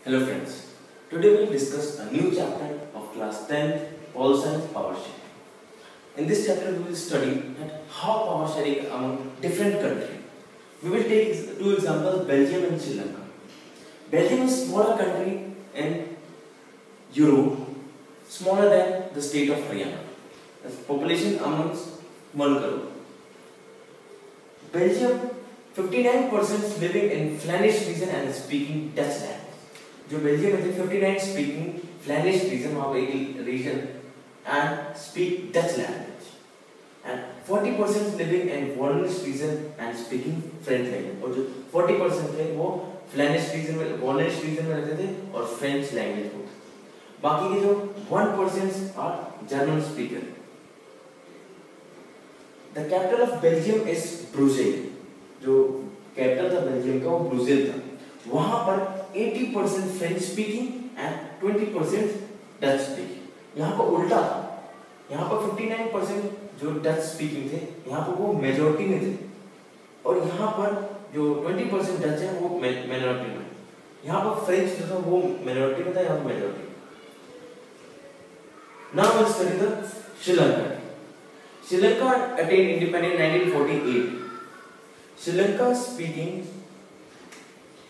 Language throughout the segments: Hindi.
Hello friends, today we will discuss a new chapter of class 10th Pole Science Power Sharing. In this chapter we will study how power sharing among different countries. We will take two examples, Belgium and Sri Lanka. Belgium is a smaller country in Europe, smaller than the state of Haryana. The population amongst 1 crore. Belgium, 59% living in Flemish region and speaking Dutch language. जो बेल्जियम में 59 speaking Flemish region वहाँ पे region and speak Dutch language and 40% living in Wallonis region and speaking French language और जो 40% थे वो Flemish region में Wallonis region में रहते थे और French language बोलते थे बाकी के जो 1% are German speaker. The capital of Belgium is Brussels. जो capital था बेल्जियम का वो ब्रुसेल था वहाँ पर 80% French speaking and 20% Dutch speaking यहाँ पर उल्टा था यहाँ पर 59% जो डच स्पीकिंग थे यहाँ पर वो मेजॉरिटी में थे और यहाँ पर जो 20% डच है वो माइनॉरिटी में यहाँ पर फ्रेंच जो था वो माइनॉरिटी में था यहाँ पर majority now let's study the Sri Lanka Sri Lanka attained independence in 1948 Sri Lanka speaking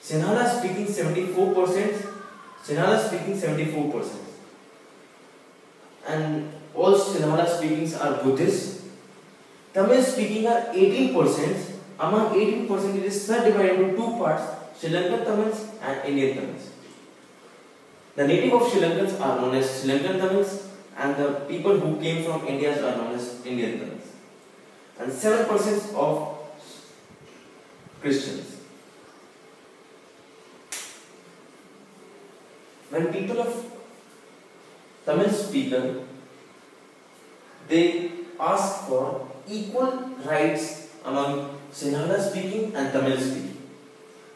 Sinhala speaking 74%, Sinhala speaking 74%, and all Sinhala speakings are Buddhist. Tamil speaking are 18%. Among 18%, it is subdivided into two parts: Sri Lankan Tamils and Indian Tamils. The native of Sri Lankans are known as Sri Lankan Tamils, and the people who came from India are known as Indian Tamils. And 7% of Christians. When people of Tamil speaker, they ask for equal rights among Sinhala speaking and Tamil speaking,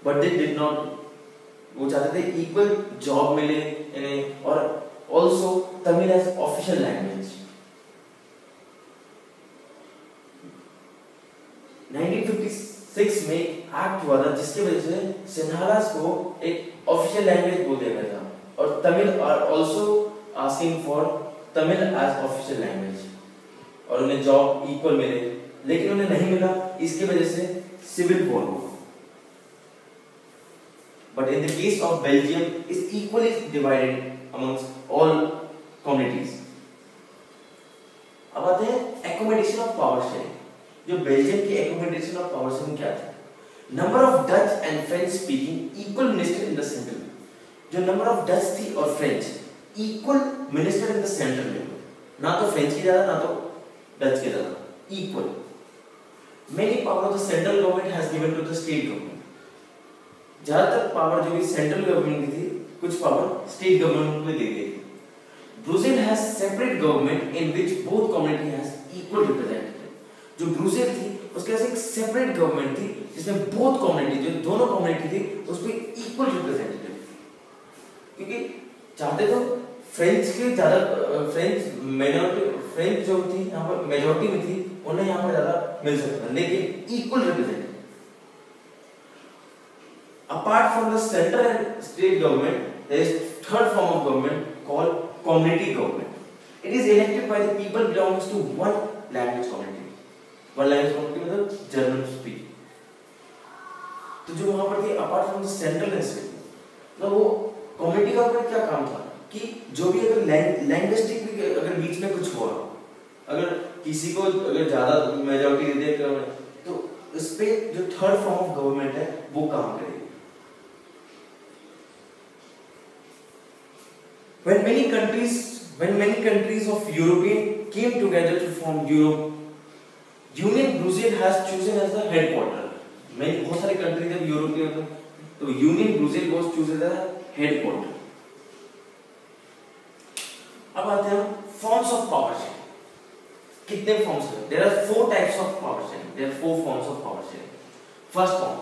but they did not. वो चाहते थे equal job मिले इन्हें और also Tamil as official language. 1956 में एक्ट हुआ था जिसकी वजह से सिन्हाला को एक ऑफिशियल लैंग्वेज बोल दिया गया था और Tamil are also asking for Tamil as official language और उन्हें जॉब इक्वल मिले लेकिन उन्हें नहीं मिला इसकी वजह से सिविल वॉर हुआ but in the case of Belgium is equally divided amongst all communities अब आते हैं एकोमोडेशन ऑफ पावर शेयरिंग जो बेल्जियम की एकोमोडेशन ऑफ पावर शेयरिंग क्या था number of Dutch and French speaking equal minister in the central जो नंबर ऑफ डच थी और French equal minister in the central level ना तो फ्रेंच की ज्यादा ना तो डच की ज्यादा equal many power of the central government has given to the state government ज्यादातर पावर जो भी सेंट्रल गवर्नमेंट की थी कुछ पावर स्टेट गवर्नमेंट को दे दी थी Brazil has separate government in which both community has equal representative जो ब्राजील थी उसके पास एक सेपरेट गवर्नमेंट थी जिसमें बोथ कम्युनिटी जो दोनों कम्युनिटी थी उसमें इक्वल रिप्रेजेंटेटिव क्योंकि चाहते तो फ्रेंच के ज्यादा फ्रेंच माइनॉरिटी फ्रेंच जो थी यहाँ पर मेजॉरिटी में थी उन्हें यहाँ पर ज्यादा मिल सकता लेकिन equal representative apart from the central and state government there is third form of government called community government it is elected by the people belongs to one language community one language community मतलब जर्मन स्पीकिंग तो जो वहां पर थी apart from the central and state मतलब वो कम्युनिटी का ऊपर क्या काम था कि जो भी अगर लैंग्विस्टिक भी अगर बीच में कुछ हुआ अगर किसी को अगर ज्यादा मेजॉरिटी दे दे तो इस पे जो थर्ड फॉर्म ऑफ गवर्नमेंट है वो काम करेगी when many countries of European came together to form Europe Union Brussels has chosen as the headquarter बहुत सारे कंट्री जब यूरोपियन तो union Brussels was chosen as headquarter अब आते हैं forms of power sharing कितने forms हैं there are 4 types of power sharing there are 4 forms of power sharing first form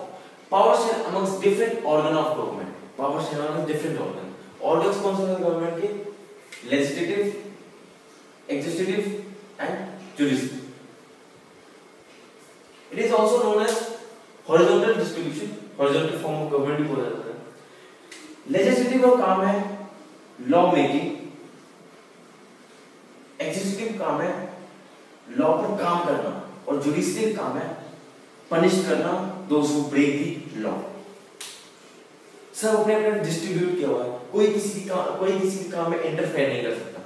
power sharing amongst different organ of government power sharing amongst different organs कौन से हैं गवर्नमेंट के legislative executive and judiciary it is also known as horizontal distribution horizontal form of government भी बोला जाता है लेजिस्लेटिव का काम है लॉ मेकिंग, एग्जीक्यूटिव काम है लॉ पर काम करना, और जुडिशियल काम है पनिश करना those who break the law. सब अपने अपने डिस्ट्रीब्यूट किया हुआ है, कोई किसी के काम में इंटरफेयर नहीं कर सकता।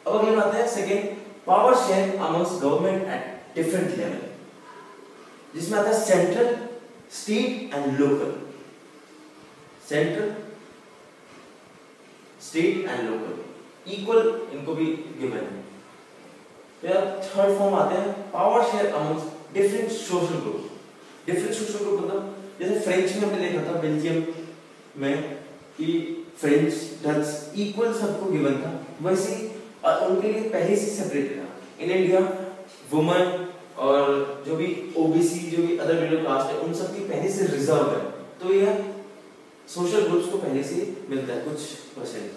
अब अगले बात है second, power share amongst government at different level, जिसमें आता है central, state and local. Central, state and local equal इनको भी गिवन है। फिर थर्ड फॉर्म आते हैं power share amongst different social group. Different social group मतलब जैसे फ्रेंच में हमने देखा था बेल्जियम में कि फ्रेंच डच इक्वल सबको गिवन था, वैसे उनके लिए पहले से सेपरेट था। इन इंडिया वुमेन और जो भी ओबीसी जो भी अदर मिडिल कास्ट है उन सब की पहले से रिजर्व है, तो यह सोशल ग्रुप्स को पहले से मिलता है कुछ percent.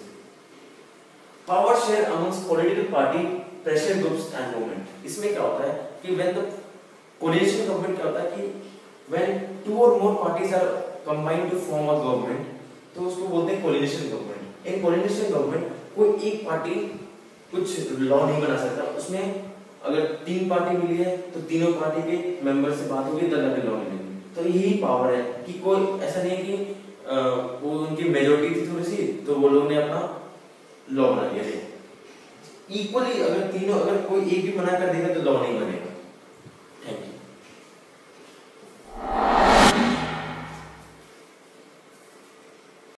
Power share amongst political party, pressure groups and movement. इसमें क्या होता है कि व्हेन द कोलिशन गवर्नमेंट क्या होता है कि व्हेन टू और more parties are combined to form a government, तो उसको बोलते हैं coalition government. In coalition government कोई एक पार्टी कुछ लॉ नहीं बना सकता, उसमें अगर तीन पार्टी मिली है तो तीनों पार्टी के मेंबर से बात होगी तब जाके लॉ मिलेगी। तो यही पावर है कि कोई ऐसा नहीं है कि वो उनकी मेजॉरिटी थी थोड़ी सी तो वो लोग ने अपना लॉ बना दिया। इक्वली अगर तीनों, अगर कोई एक भी मना कर देगा तो लॉ नहीं बनेगा।